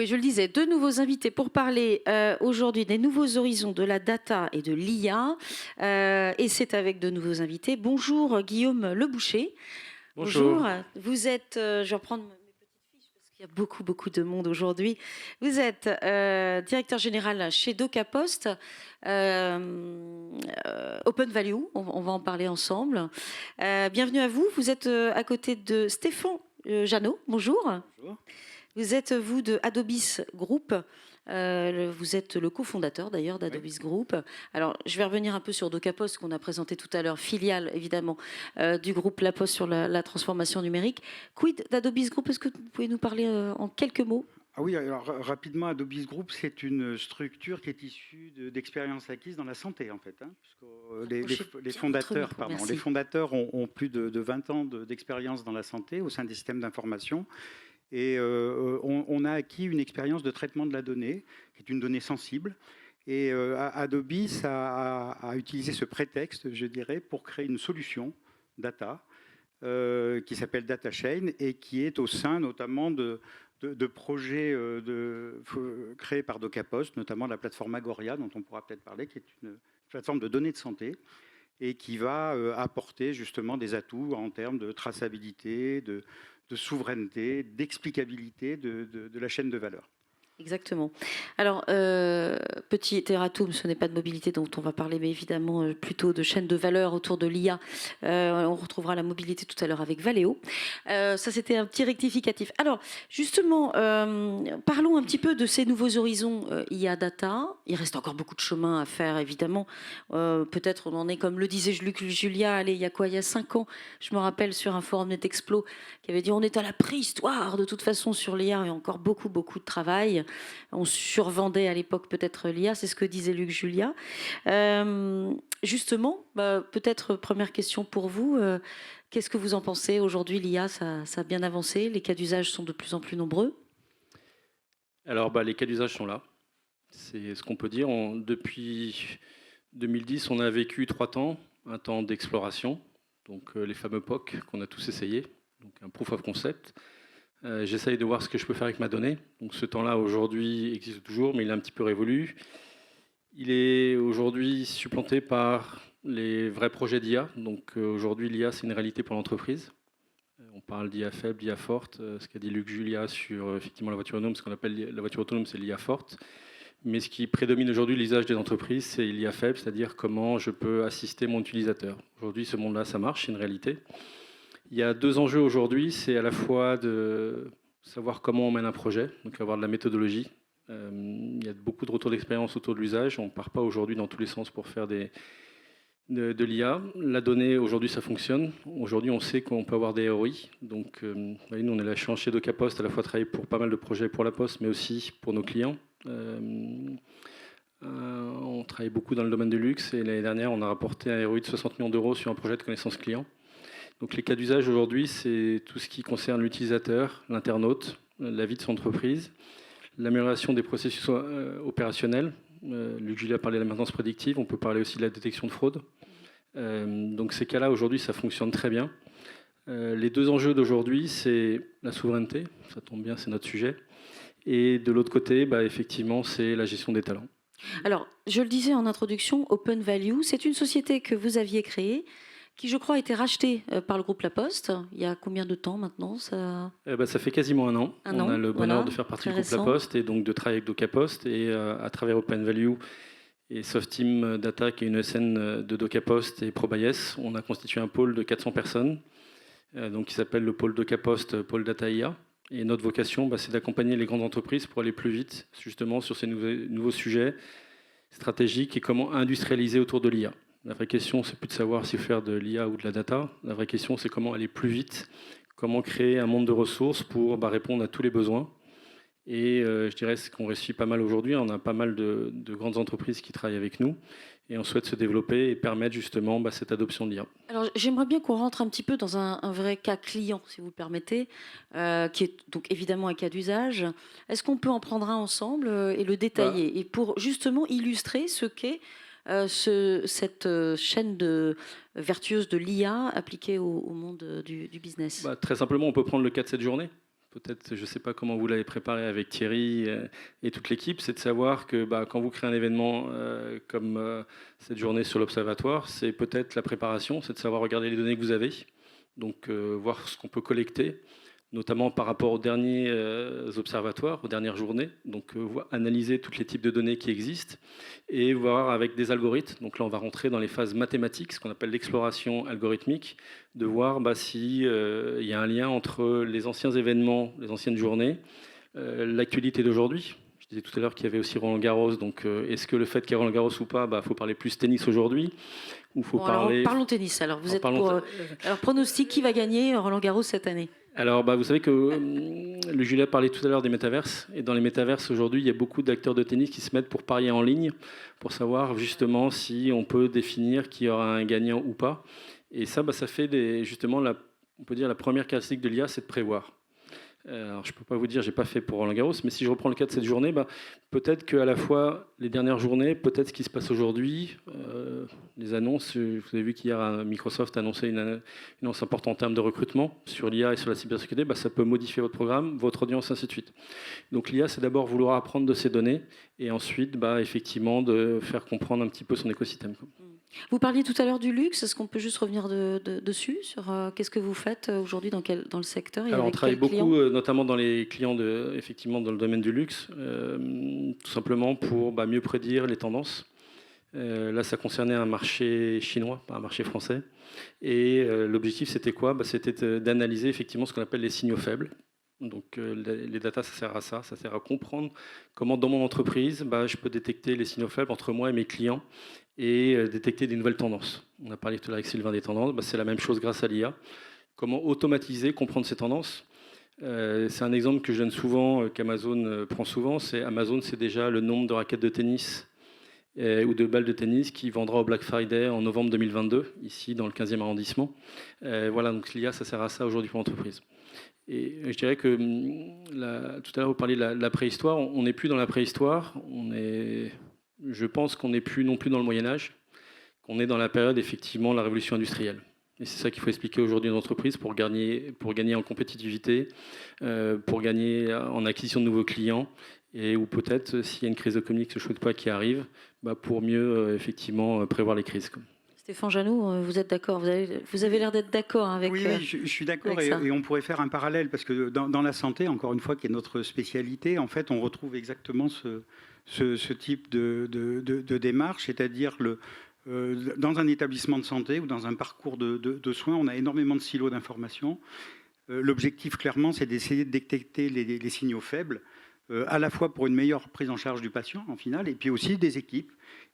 Oui, je le disais, deux nouveaux invités pour parler aujourd'hui des nouveaux horizons de la data et de l'IA. Et c'est avec de nouveaux invités. Bonjour Guillaume Leboucher. Bonjour. Bonjour. Vous êtes, je vais reprendre mes petites fiches parce qu'il y a beaucoup de monde aujourd'hui. Vous êtes directeur général chez DocaPost, Open Value. On va en parler ensemble. Bienvenue à vous. Vous êtes à côté de Stéphane Jeannot. Bonjour. Bonjour. Vous êtes, vous, de Adobis Group. Vous êtes le cofondateur d'ailleurs Oui. d'Adobis Group. Alors, je vais revenir un peu sur DocaPost qu'on a présenté tout à l'heure, filiale évidemment du groupe La Poste sur la transformation numérique. Quid d'Adobis Group? Est-ce que vous pouvez nous parler en quelques mots? Ah oui, alors rapidement, Adobis Group, c'est une structure qui est issue d'expériences acquises dans la santé, en fait. Puisque les Bien votre fondateurs, micro, les merci. fondateurs ont plus de 20 ans d'expérience dans la santé au sein des systèmes d'information. Et on a acquis une expérience de traitement de la donnée, qui est une donnée sensible. Et Adobis a utilisé ce prétexte, je dirais, pour créer une solution data qui s'appelle DataChain et qui est au sein notamment de projets créés par DocaPost, notamment la plateforme Agoria, dont on pourra peut-être parler, qui est une plateforme de données de santé et qui va apporter justement des atouts en termes de traçabilité, de souveraineté, d'explicabilité de la chaîne de valeur. Exactement. Alors, petit erratum, ce n'est pas de mobilité dont on va parler, mais évidemment plutôt de chaîne de valeur autour de l'IA. On retrouvera la mobilité tout à l'heure avec Valeo. Ça, c'était un petit rectificatif. Alors, justement, parlons un petit peu de ces nouveaux horizons IA data. Il reste encore beaucoup de chemin à faire, évidemment. Peut-être on en est, comme le disait Luc Julia, allez, il y a quoi? Il y a 5 ans, je me rappelle, sur un forum NetExplo, qui avait dit on est à la préhistoire de toute façon sur l'IA, il y a encore beaucoup de travail. On survendait à l'époque peut-être l'IA, c'est ce que disait Luc Julia. Justement, peut-être première question pour vous, qu'est-ce que vous en pensez? Aujourd'hui, l'IA, ça a bien avancé, les cas d'usage sont de plus en plus nombreux. Alors, les cas d'usage sont là. C'est ce qu'on peut dire. Depuis 2010, on a vécu 3 temps. Un temps d'exploration, donc les fameux POC qu'on a tous essayé, donc un proof of concept. J'essaye de voir ce que je peux faire avec ma donnée. Donc ce temps-là, aujourd'hui, existe toujours, mais il est un petit peu révolu. Il est aujourd'hui supplanté par les vrais projets d'IA. Donc aujourd'hui, l'IA, c'est une réalité pour l'entreprise. On parle d'IA faible, d'IA forte. Ce qu'a dit Luc Julia sur effectivement la voiture autonome, ce qu'on appelle la voiture autonome, c'est l'IA forte. Mais ce qui prédomine aujourd'hui l'usage des entreprises, c'est l'IA faible, c'est-à-dire comment je peux assister mon utilisateur. Aujourd'hui, ce monde-là, ça marche, c'est une réalité. Il y a 2 enjeux aujourd'hui, c'est à la fois de savoir comment on mène un projet, donc avoir de la méthodologie. Il y a beaucoup de retours d'expérience autour de l'usage. On ne part pas aujourd'hui dans tous les sens pour faire de l'IA. La donnée, aujourd'hui, ça fonctionne. Aujourd'hui, on sait qu'on peut avoir des ROI. Donc, nous, on est la chance chez DocaPost à la fois travailler pour pas mal de projets pour la Poste, mais aussi pour nos clients. On travaille beaucoup dans le domaine du luxe et l'année dernière, on a rapporté un ROI de 60 millions d'euros sur un projet de connaissance client. Donc les cas d'usage aujourd'hui, c'est tout ce qui concerne l'utilisateur, l'internaute, la vie de son entreprise, l'amélioration des processus opérationnels. Luc Julia a parlé de la maintenance prédictive, on peut parler aussi de la détection de fraude. Donc ces cas-là, aujourd'hui, ça fonctionne très bien. Les 2 enjeux d'aujourd'hui, c'est la souveraineté, ça tombe bien, c'est notre sujet. Et de l'autre côté, effectivement, c'est la gestion des talents. Alors, je le disais en introduction, Open Value, c'est une société que vous aviez créée, qui, je crois, a été rachetée par le groupe La Poste. Il y a combien de temps maintenant ça... Ça fait quasiment un an. On a le bonheur de faire partie du groupe La Poste et donc de travailler avec DocaPost. Et à travers Open Value et Softeam Data, qui est une ESN de DocaPost et ProBayes, on a constitué un pôle de 400 personnes donc qui s'appelle le pôle DocaPost, pôle Data IA. Et notre vocation, c'est d'accompagner les grandes entreprises pour aller plus vite, justement, sur ces nouveaux sujets stratégiques et comment industrialiser autour de l'IA. La vraie question, c'est plus de savoir si faire de l'IA ou de la data. La vraie question, c'est comment aller plus vite, comment créer un monde de ressources pour répondre à tous les besoins. Et je dirais ce qu'on réussit pas mal aujourd'hui. On a pas mal de grandes entreprises qui travaillent avec nous et on souhaite se développer et permettre justement cette adoption de l'IA. Alors j'aimerais bien qu'on rentre un petit peu dans un vrai cas client, si vous le permettez, qui est donc évidemment un cas d'usage. Est-ce qu'on peut en prendre un ensemble et le détailler et pour justement illustrer ce qu'est cette chaîne vertueuse de l'IA appliquée au monde du business? Très simplement, on peut prendre le cas de cette journée. peut-être, je ne sais pas comment vous l'avez préparé avec Thierry et toute l'équipe, c'est de savoir que quand vous créez un événement comme cette journée sur l'Observatoire, c'est peut-être la préparation, c'est de savoir regarder les données que vous avez, donc voir ce qu'on peut collecter, notamment par rapport aux derniers observatoires, aux dernières journées, donc analyser tous les types de données qui existent et voir avec des algorithmes, donc là on va rentrer dans les phases mathématiques, ce qu'on appelle l'exploration algorithmique, de voir s'il y a un lien entre les anciens événements, les anciennes journées, l'actualité d'aujourd'hui. Je disais tout à l'heure qu'il y avait aussi Roland Garros, donc est-ce que le fait qu'il y ait Roland Garros ou pas, faut parler plus tennis aujourd'hui ou faut parler... Alors, parlons tennis, alors vous êtes pour... Alors pronostic, qui va gagner Roland Garros cette année? Alors, vous savez que le Julia parlait tout à l'heure des métaverses. Et dans les métaverses, aujourd'hui, il y a beaucoup d'acteurs de tennis qui se mettent pour parier en ligne, pour savoir justement si on peut définir qu'il y aura un gagnant ou pas. Et ça, ça fait justement, on peut dire, la première caractéristique de l'IA, c'est de prévoir. Alors, je ne peux pas vous dire, je n'ai pas fait pour Roland Garros, mais si je reprends le cas de cette journée, peut-être qu'à la fois les dernières journées, peut-être ce qui se passe aujourd'hui, les annonces, vous avez vu qu'hier Microsoft a annoncé une annonce importante en termes de recrutement sur l'IA et sur la cybersécurité, ça peut modifier votre programme, votre audience, ainsi de suite. Donc l'IA, c'est d'abord vouloir apprendre de ces données et ensuite, effectivement, de faire comprendre un petit peu son écosystème. Vous parliez tout à l'heure du luxe. Est-ce qu'on peut juste revenir dessus sur qu'est-ce que vous faites aujourd'hui dans le secteur et Alors, avec on travaille quels clients? beaucoup, notamment dans les clients effectivement dans le domaine du luxe, tout simplement pour mieux prédire les tendances. Là, ça concernait un marché chinois, pas un marché français. Et l'objectif, c'était quoi? C'était d'analyser effectivement ce qu'on appelle les signaux faibles. Donc les data, ça sert à ça, ça sert à comprendre comment dans mon entreprise, je peux détecter les signaux faibles entre moi et mes clients et détecter des nouvelles tendances. On a parlé tout à l'heure avec Sylvain des tendances, c'est la même chose grâce à l'IA. Comment automatiser, comprendre ces tendances. C'est un exemple que je donne souvent, qu'Amazon prend souvent. Amazon, c'est déjà le nombre de raquettes de tennis ou de balles de tennis qui vendra au Black Friday en novembre 2022, ici dans le 15e arrondissement. Voilà, donc l'IA, ça sert à ça aujourd'hui pour l'entreprise. Et je dirais que tout à l'heure, vous parliez de la préhistoire. On n'est plus dans la préhistoire. Je pense qu'on n'est plus non plus dans le Moyen-Âge, qu'on est dans la période, effectivement, de la révolution industrielle. Et c'est ça qu'il faut expliquer aujourd'hui aux entreprises pour gagner en compétitivité, pour gagner en acquisition de nouveaux clients, et ou peut-être, s'il y a une crise économique que je ne souhaite pas qui arrive, pour mieux, effectivement, prévoir les crises. Stéphane Janoux, vous êtes d'accord? Vous avez l'air d'être d'accord avec Oui, je suis d'accord et on pourrait faire un parallèle parce que dans la santé, encore une fois, qui est notre spécialité, en fait, on retrouve exactement ce type de démarche, c'est-à-dire dans un établissement de santé ou dans un parcours de soins, on a énormément de silos d'informations. L'objectif, clairement, c'est d'essayer de détecter les signaux faibles, à la fois pour une meilleure prise en charge du patient, en final, et puis aussi des équipes.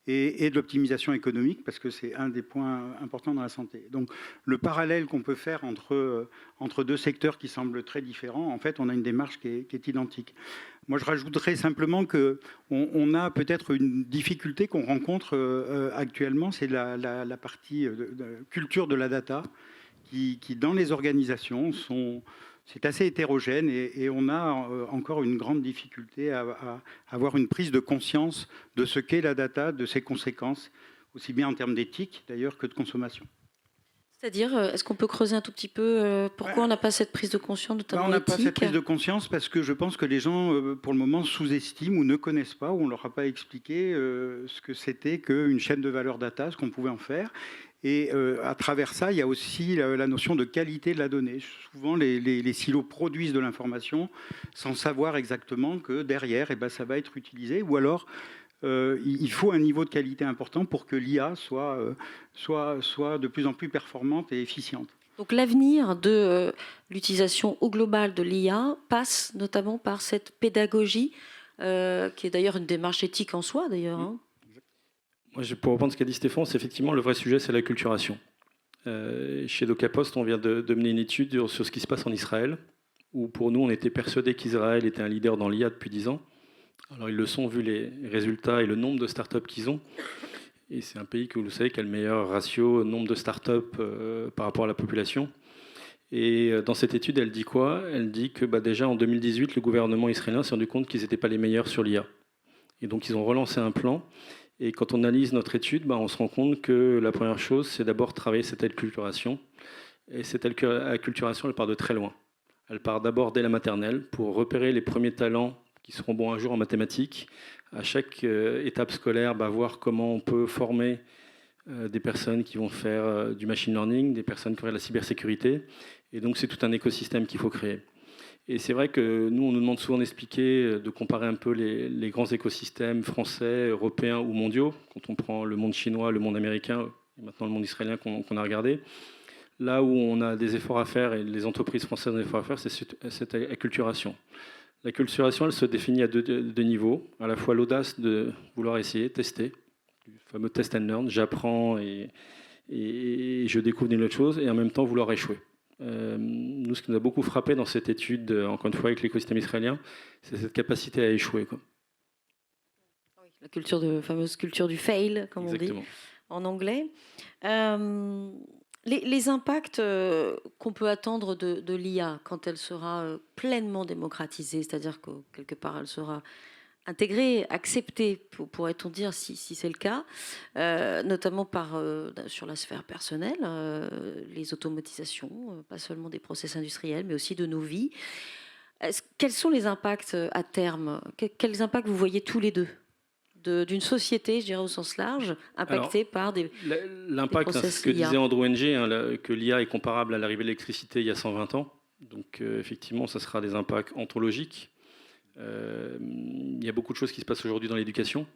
Et de l'optimisation économique, parce que c'est un des points importants dans la santé. Donc le parallèle qu'on peut faire entre deux secteurs qui semblent très différents, en fait, on a une démarche qui est identique. Moi, je rajouterais simplement qu'on a peut-être une difficulté qu'on rencontre actuellement, c'est la partie de culture de la data, qui dans les organisations c'est assez hétérogène et on a encore une grande difficulté à avoir une prise de conscience de ce qu'est la data, de ses conséquences, aussi bien en termes d'éthique d'ailleurs que de consommation. C'est-à-dire, est-ce qu'on peut creuser un tout petit peu pourquoi on n'a pas cette prise de conscience, notamment on n'a éthique? pas cette prise de conscience parce que je pense que les gens, pour le moment, sous-estiment ou ne connaissent pas, ou on ne leur a pas expliqué ce que c'était qu'une chaîne de valeur data, ce qu'on pouvait en faire. Et à travers ça, il y a aussi la notion de qualité de la donnée. Souvent, les silos produisent de l'information sans savoir exactement que derrière, ça va être utilisé. Ou alors, il faut un niveau de qualité important pour que l'IA soit de plus en plus performante et efficiente. Donc l'avenir de l'utilisation au global de l'IA passe notamment par cette pédagogie, qui est d'ailleurs une démarche éthique en soi, d'ailleurs. Hein. Pour reprendre ce qu'a dit Stéphane, c'est effectivement le vrai sujet, c'est l'acculturation. Chez DocaPost, on vient de mener une étude sur ce qui se passe en Israël, où pour nous, on était persuadés qu'Israël était un leader dans l'IA depuis 10 ans. Alors ils le sont vu les résultats et le nombre de startups qu'ils ont. Et c'est un pays que vous le savez qui a le meilleur ratio nombre de startups par rapport à la population. Et dans cette étude, elle dit quoi? Elle dit que déjà en 2018, le gouvernement israélien s'est rendu compte qu'ils n'étaient pas les meilleurs sur l'IA. Et donc ils ont relancé un plan. Et quand on analyse notre étude, on se rend compte que la première chose, c'est d'abord travailler cette acculturation. Et cette acculturation, elle part de très loin. Elle part d'abord dès la maternelle pour repérer les premiers talents qui seront bons un jour en mathématiques. À chaque étape scolaire, voir comment on peut former des personnes qui vont faire du machine learning, des personnes qui vont faire de la cybersécurité. Et donc, c'est tout un écosystème qu'il faut créer. Et c'est vrai que nous, on nous demande souvent d'expliquer, de comparer un peu les grands écosystèmes français, européens ou mondiaux. Quand on prend le monde chinois, le monde américain, et maintenant le monde israélien qu'on a regardé. Là où on a des efforts à faire, et les entreprises françaises ont des efforts à faire, c'est cette acculturation. L'acculturation, elle se définit à deux niveaux. À la fois l'audace de vouloir essayer, tester, le fameux test and learn, j'apprends et je découvre une autre chose, et en même temps vouloir échouer. Nous, ce qui nous a beaucoup frappé dans cette étude, encore une fois avec l'écosystème israélien, c'est cette capacité à échouer, quoi. La fameuse culture du fail, comme Exactement. on dit en anglais. Les impacts qu'on peut attendre de l'IA quand elle sera pleinement démocratisée, c'est-à-dire que quelque part elle sera intégrée, acceptée, pourrait-on dire, si c'est le cas, notamment sur la sphère personnelle, les automatisations, pas seulement des process industriels, mais aussi de nos vies. Quels sont les impacts à terme? Quels impacts vous voyez tous les deux d'une société, je dirais au sens large, impactée par des l'impact, c'est ce que disait Andrew Ng, que l'IA est comparable à l'arrivée de l'électricité il y a 120 ans. Donc effectivement, ça sera des impacts anthropologiques. Il y a beaucoup de choses qui se passent aujourd'hui dans l'éducation.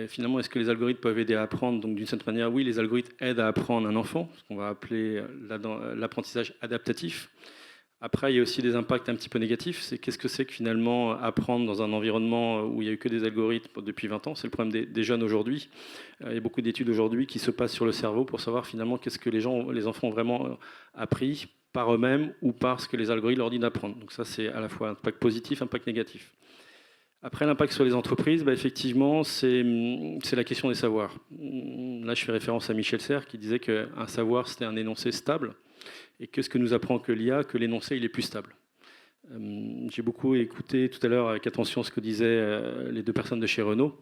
Finalement, est-ce que les algorithmes peuvent aider à apprendre? Donc d'une certaine manière, oui, les algorithmes aident à apprendre un enfant, ce qu'on va appeler l'apprentissage adaptatif. Après, il y a aussi des impacts un petit peu négatifs. C'est qu'est-ce que c'est que finalement apprendre dans un environnement où il n'y a eu que des algorithmes depuis 20 ans? C'est le problème des jeunes aujourd'hui. Il y a beaucoup d'études aujourd'hui qui se passent sur le cerveau pour savoir finalement qu'est-ce que les enfants ont vraiment appris par eux-mêmes ou par ce que les algorithmes leur disent d'apprendre. Donc ça, c'est à la fois un impact positif, un impact négatif. Après, l'impact sur les entreprises, effectivement, c'est la question des savoirs. Là, je fais référence à Michel Serres qui disait qu'un savoir, c'était un énoncé stable. Et que ce que nous apprend que l'IA, que l'énoncé, il est plus stable. J'ai beaucoup écouté tout à l'heure avec attention ce que disaient les deux personnes de chez Renault.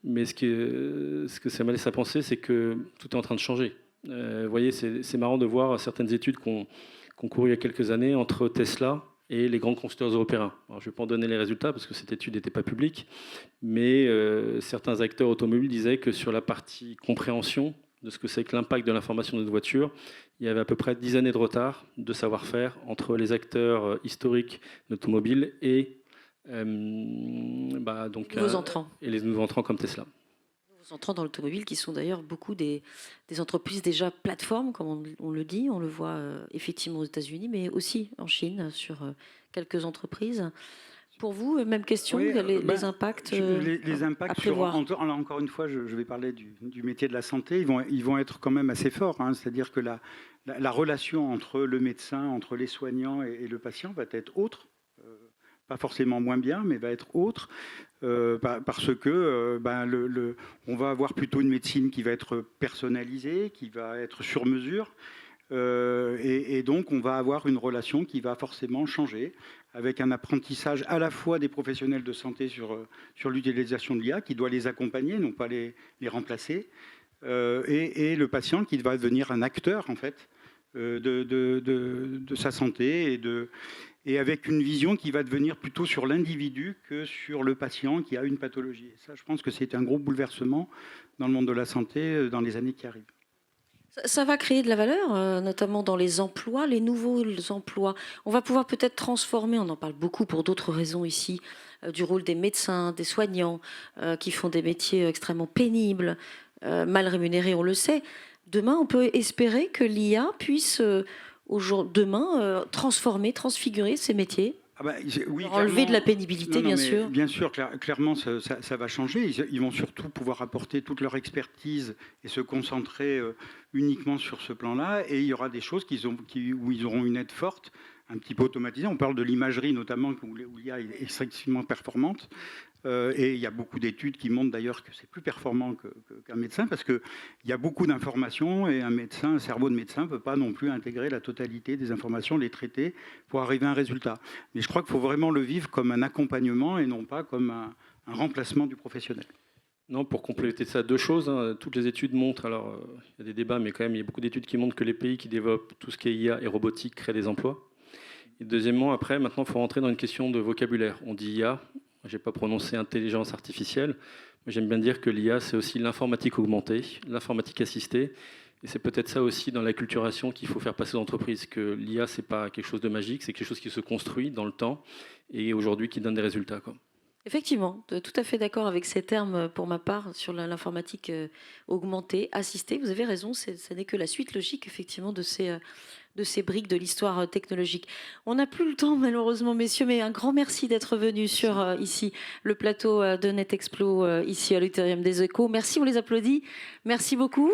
Mais ce que ça m'a laissé à penser, c'est que tout est en train de changer. Vous voyez, c'est marrant de voir certaines études qu'on couru il y a quelques années entre Tesla et les grands constructeurs européens. Alors, je ne vais pas en donner les résultats parce que cette étude n'était pas publique, mais certains acteurs automobiles disaient que sur la partie compréhension de ce que c'est que l'impact de l'information de notre voiture, il y avait à peu près 10 années de retard de savoir-faire entre les acteurs historiques d'automobile et nouveaux entrants. Et les nouveaux entrants comme Tesla. Nouveaux entrants dans l'automobile qui sont d'ailleurs beaucoup des entreprises déjà plateformes, comme on le dit, on le voit effectivement aux États-Unis, mais aussi en Chine sur quelques entreprises. Pour vous, même question, oui, les impacts les impacts encore une fois, je vais parler du métier de la santé, ils vont être quand même assez forts. C'est-à-dire que la relation entre le médecin, entre les soignants et le patient va être autre. Pas forcément moins bien, mais va être autre, parce que on va avoir plutôt une médecine qui va être personnalisée, qui va être sur mesure. Et donc, on va avoir une relation qui va forcément changer, avec un apprentissage à la fois des professionnels de santé sur l'utilisation de l'IA, qui doit les accompagner, non pas les remplacer, et le patient qui va devenir un acteur, en fait, de sa santé, et avec une vision qui va devenir plutôt sur l'individu que sur le patient qui a une pathologie. Et ça, je pense que c'est un gros bouleversement dans le monde de la santé dans les années qui arrivent. Ça va créer de la valeur, notamment dans les emplois, les nouveaux emplois. On va pouvoir peut-être transformer, on en parle beaucoup pour d'autres raisons ici, du rôle des médecins, des soignants, qui font des métiers extrêmement pénibles, mal rémunérés, on le sait. Demain, on peut espérer que l'IA puisse, transformer, transfigurer ces métiers. Oui, enlever de la pénibilité, bien sûr. Bien sûr, clairement, ça va changer. Ils vont surtout pouvoir apporter toute leur expertise et se concentrer uniquement sur ce plan-là. Et il y aura des choses où ils auront une aide forte, un petit peu automatisée. On parle de l'imagerie, notamment, où l'IA est extrêmement performante. Et il y a beaucoup d'études qui montrent d'ailleurs que c'est plus performant qu'un médecin, parce qu'il y a beaucoup d'informations et un cerveau de médecin ne peut pas non plus intégrer la totalité des informations, les traiter pour arriver à un résultat. Mais je crois qu'il faut vraiment le vivre comme un accompagnement et non pas comme un remplacement du professionnel. Non, pour compléter ça, deux choses. Toutes les études montrent, alors il y a des débats, mais quand même il y a beaucoup d'études qui montrent que les pays qui développent tout ce qui est IA et robotique créent des emplois. Et deuxièmement, après, maintenant, il faut rentrer dans une question de vocabulaire. On dit IA, je n'ai pas prononcé intelligence artificielle, mais j'aime bien dire que l'IA, c'est aussi l'informatique augmentée, l'informatique assistée. Et c'est peut-être ça aussi dans l'acculturation qu'il faut faire passer aux entreprises, que l'IA, ce n'est pas quelque chose de magique, c'est quelque chose qui se construit dans le temps et aujourd'hui qui donne des résultats, quoi. Effectivement, tout à fait d'accord avec ces termes pour ma part sur l'informatique augmentée, assistée. Vous avez raison, ça n'est que la suite logique effectivement de ces briques de l'histoire technologique. On n'a plus le temps malheureusement, messieurs, mais un grand merci d'être venus sur ici le plateau de NetExplo, ici à l'Auditorium des Échos. Merci, on les applaudit. Merci beaucoup.